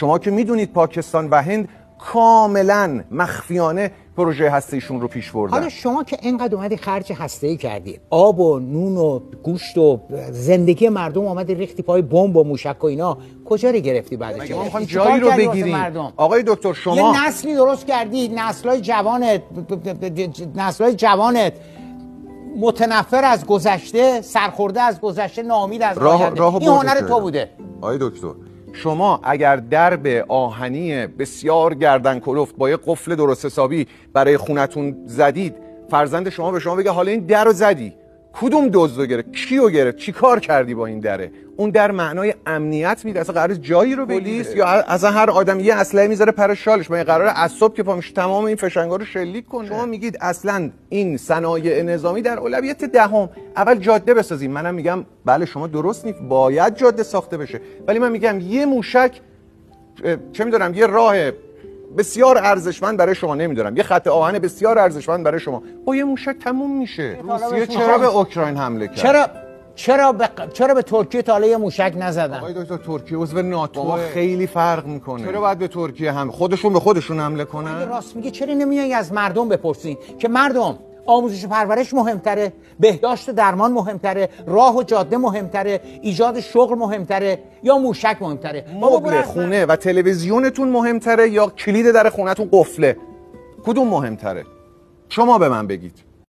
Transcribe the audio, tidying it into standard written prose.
شما که میدونید پاکستان و هند کاملا مخفیانه پروژه هسته‌ایشون رو پیش بردن. حالا شما که اینقدر اومدی خرج هسته‌ای کردی، آب و نون و گوشت و زندگی مردم اومدی ریختی پای بمب و موشک و اینا، کجا رو گرفتی بعدش؟ ما می‌خوایم جایی رو بگیریم. آقای دکتر شما یه نسلی درست کردی، نسل‌های جوانت متنفر از گذشته، سرخورده از گذشته، ناامید از آینده. این هنر تو بوده. آقای دکتر شما اگر درب آهنی بسیار گردن کلفت با یه قفل درست حسابی برای خونتون زدید، فرزند شما به شما بگه حالا این در رو زدی، کدوم دزدو گرفت، کیو گرفت، چی کار کردی با این دره؟ اون در معنای امنیت میده، اصلا قرار جایی رو پلیس یا اصلا هر آدم یه اسلحه میذاره پر شالش، ما قراره از صبح که پا میشه تمام این فشنگا رو شلیک کنه. شما میگید اصلا این صنایع نظامی در اولویت دهم اول جاده بسازیم. منم میگم بله شما درست نیست، باید جاده ساخته بشه، ولی من میگم یه موشک چه میدونم یه راه بسیار ارزشمند برای شما، نمیدونم یه خط آهن بسیار ارزشمند برای شما، با یه موشک تموم میشه. روسیه چرا به اوکراین حمله کرد؟ چرا به ترکیه تا حالا یه موشک نزدن؟ آقای دکتر ترکیه عضو ناتو خیلی فرق میکنه. چرا باید به ترکیه هم خودشون به خودشون حمله کنن؟ راست میگه. چرا نمیای از مردم بپرسین که مردم آموزش و پرورش مهمتره، بهداشت و درمان مهمتره، راه و جاده مهمتره، ایجاد شغل مهمتره یا موشک مهمتره؟ مبل خونه و تلویزیونتون مهمتره یا کلید در خونتون قفله؟ کدوم مهمتره؟ شما به من بگید.